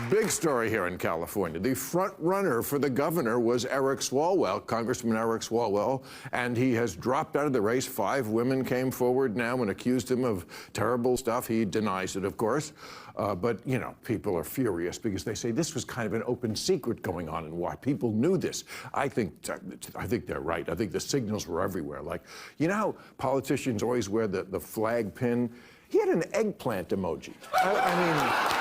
big story here in California. The front runner for the governor was Eric Swalwell, Congressman Eric Swalwell, and he has dropped out of the race. 5 women came forward now and accused him of terrible stuff. He denies it, of course. But, you know, people are furious because they say this was kind of an open secret going on and why people knew this. I think they're right. I think the signals were everywhere. Like, you know how politicians always wear the flag pin? He had an eggplant emoji. I mean...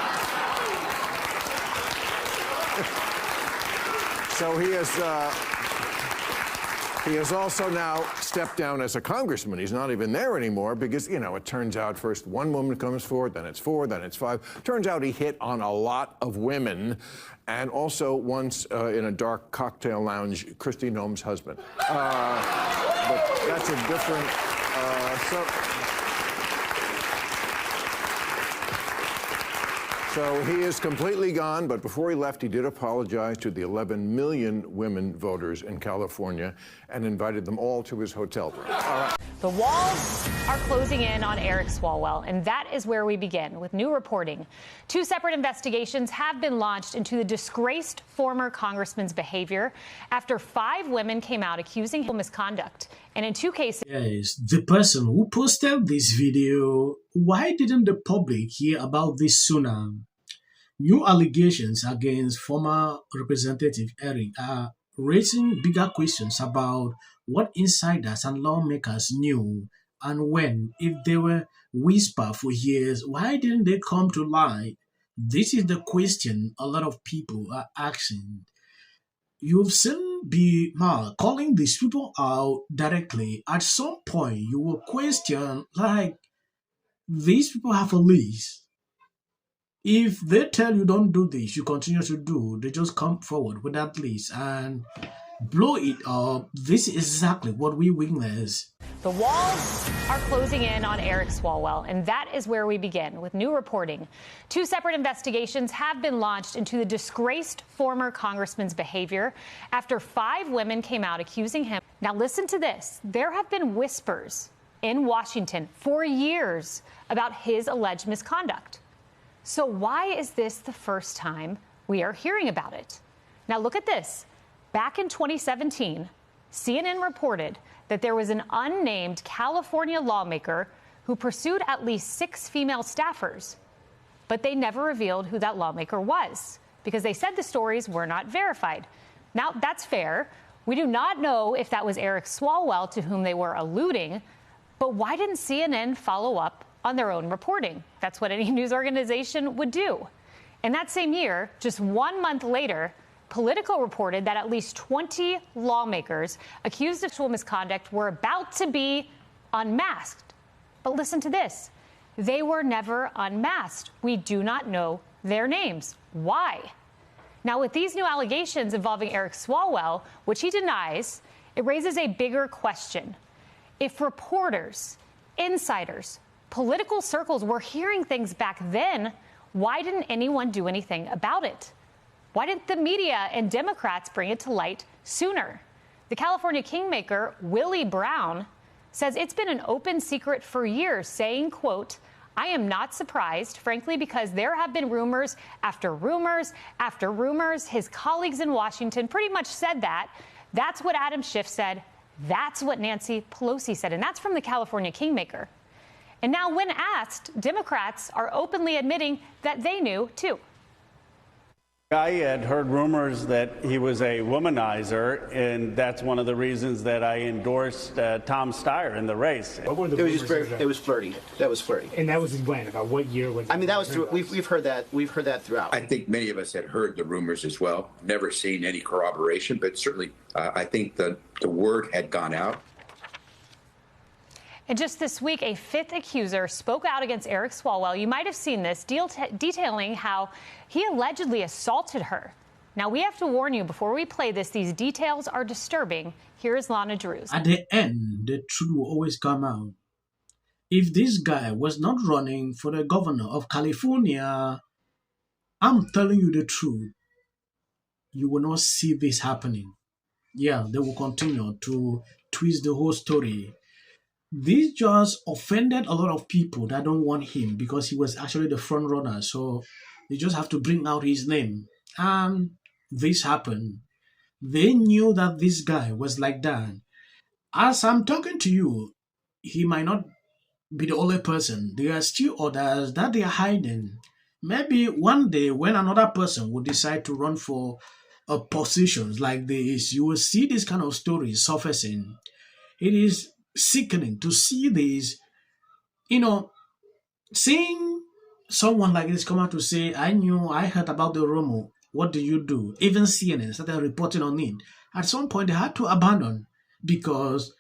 So he has also now stepped down as a congressman. He's not even there anymore because, you know, it turns out first 1 woman comes forward, then it's 4, then it's 5. Turns out he hit on a lot of women, and also once in a dark cocktail lounge, Kristi Noem's husband. But that's a different... So he is completely gone, but before he left, he did apologize to the 11 million women voters in California and invited them all to his hotel room. All right. The walls are closing in on Eric Swalwell, and that is where we begin with new reporting. 2 separate investigations have been launched into the disgraced former congressman's behavior after 5 women came out accusing him of misconduct. And in 2 cases... Yes, the person who posted this video, why didn't the public hear about this sooner? New allegations against former Representative Eric are raising bigger questions about what insiders and lawmakers knew and when. If they were whispered for years, why didn't they come to light? This is the question a lot of people are asking. You've seen Maher calling these people out directly. At some point, you will question, like, these people have a list. If they tell you don't do this, you continue to do, they just come forward with that list and blow it up. This is exactly what we witness. The walls are closing in on Eric Swalwell, and that is where we begin with new reporting. 2 separate investigations have been launched into the disgraced former congressman's behavior after 5 women came out accusing him. Now listen to this. There have been whispers in Washington for years about his alleged misconduct. So why is this the first time we are hearing about it? Now look at this. Back in 2017, CNN reported that there was an unnamed California lawmaker who pursued at least 6 female staffers, but they never revealed who that lawmaker was because they said the stories were not verified. Now, that's fair. We do not know if that was Eric Swalwell to whom they were alluding, but why didn't CNN follow up on their own reporting? That's what any news organization would do. In that same year, just 1 month later, Politico reported that at least 20 lawmakers accused of sexual misconduct were about to be unmasked. But listen to this. They were never unmasked. We do not know their names. Why? Now, with these new allegations involving Eric Swalwell, which he denies, it raises a bigger question. If reporters, insiders, political circles were hearing things back then, why didn't anyone do anything about it? Why didn't the media and Democrats bring it to light sooner? The California kingmaker, Willie Brown, says it's been an open secret for years, saying, quote, "I am not surprised, frankly, because there have been rumors after rumors after rumors." His colleagues in Washington pretty much said that. That's what Adam Schiff said. That's what Nancy Pelosi said. And that's from the California kingmaker. And now when asked, Democrats are openly admitting that they knew, too. I had heard rumors that he was a womanizer, and that's one of the reasons that I endorsed Tom Steyer in the race. What were the rumors? It was flirty. That was flirty. And that was when? About what year? I mean, that was through. We've heard that. We've heard that throughout. I think many of us had heard the rumors as well. Never seen any corroboration, but certainly I think the word had gone out. And just this week, a 5th accuser spoke out against Eric Swalwell. You might have seen this, detailing how he allegedly assaulted her. Now, we have to warn you before we play this, these details are disturbing. Here is Lana Drews. At the end, the truth will always come out. If this guy was not running for the governor of California, I'm telling you the truth, you will not see this happening. Yeah, they will continue to twist the whole story. This just offended a lot of people that don't want him because he was actually the front runner. So They just have to bring out his name. And this happened. They knew that this guy was like that. As I'm talking to you, he might not be the only person. There are still others that they are hiding. Maybe one day when another person will decide to run for positions like this, you will see this kind of stories surfacing. It is sickening to see this, seeing someone like this come out to say, I heard about the rumor. What do you do? Even CNN started reporting on it. At some point, they had to abandon because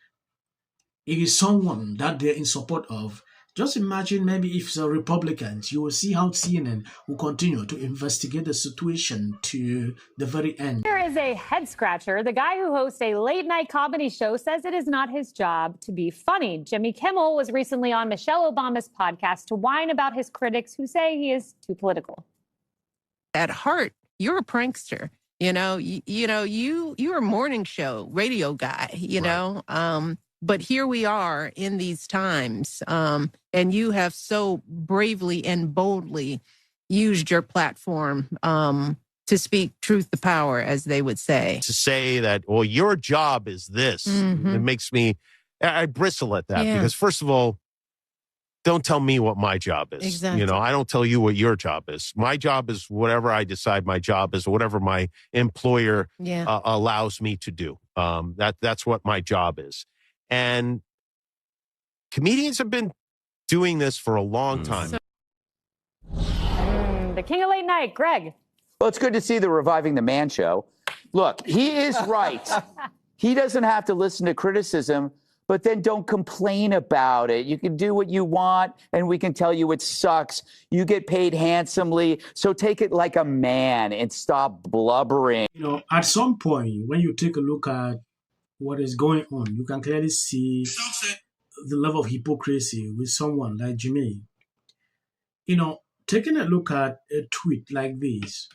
it is someone that they're in support of. Just imagine maybe if it's a Republicans, you will see how CNN will continue to investigate the situation to the very end. Here is a head scratcher. The guy who hosts a late night comedy show says it is not his job to be funny. Jimmy Kimmel was recently on Michelle Obama's podcast to whine about his critics who say he is too political. At heart, you're a prankster. You're a morning show radio guy, but here we are in these times, and you have so bravely and boldly used your platform to speak truth to power, as they would say. To say that, well, your job is this, it makes me, I bristle at that because, first of all, don't tell me what my job is. Exactly. I don't tell you what your job is. My job is whatever I decide my job is, or whatever my employer allows me to do. That's what my job is. And comedians have been doing this for a long time. The king of late night, Greg. Well, it's good to see they're reviving the Man Show. Look, he is right. He doesn't have to listen to criticism, but then don't complain about it. You can do what you want, and we can tell you it sucks. You get paid handsomely, so take it like a man and stop blubbering. At some point, when you take a look at what is going on, you can clearly see the level of hypocrisy with someone like Jimmy. Taking a look at a tweet like this,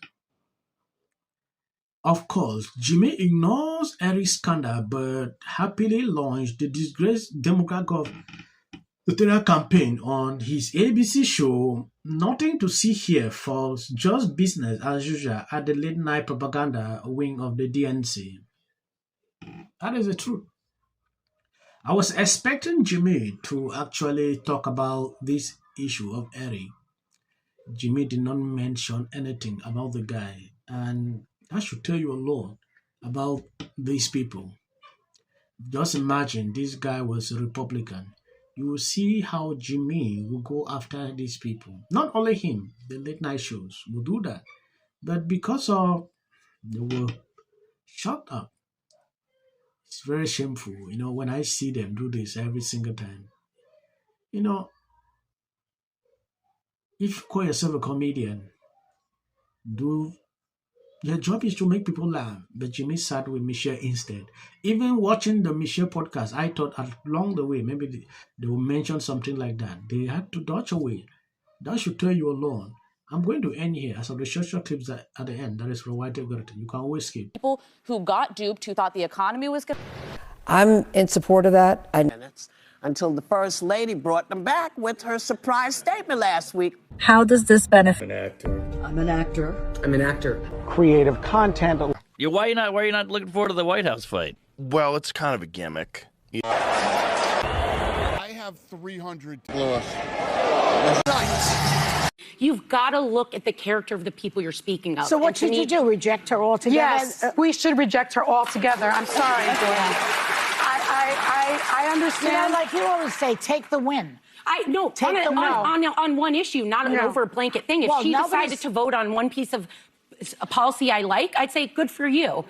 of course, Jimmy ignores Eric's scandal, but happily launched the disgraced Democrat gubernatorial campaign on his ABC show. Nothing to see here, folks. Just business as usual at the late night propaganda wing of the DNC. That is the truth. I was expecting Jimmy to actually talk about this issue of Eric. Jimmy did not mention anything about the guy, and that should tell you a lot about these people. Just imagine this guy was a Republican. You will see how Jimmy will go after these people. Not only him, the late night shows will do that. But because of they were shut up, it's very shameful, when I see them do this every single time. If you call yourself a comedian, your job is to make people laugh. But Jimmy sat with Michelle instead. Even watching the Michelle podcast, I thought along the way, maybe they will mention something like that. They had to dodge away. That should tell you alone. I'm going to end here as of the short clips at the end. That is from White Algorithm. You can always skip. People who got duped, who thought the economy was going. I'm in support of that. Until the First Lady brought them back with her surprise statement last week. How does this benefit? I'm an actor. Creative content. Why are you not looking forward to the White House fight? Well, it's kind of a gimmick. I have 300. You've got to look at the character of the people you're speaking of. So what should you do? Reject her altogether? Yes, we should reject her altogether. I'm sorry. I understand. Like you always say, take the win. On one issue, not an over blanket thing. If she decided to vote on one piece of policy I like, I'd say good for you.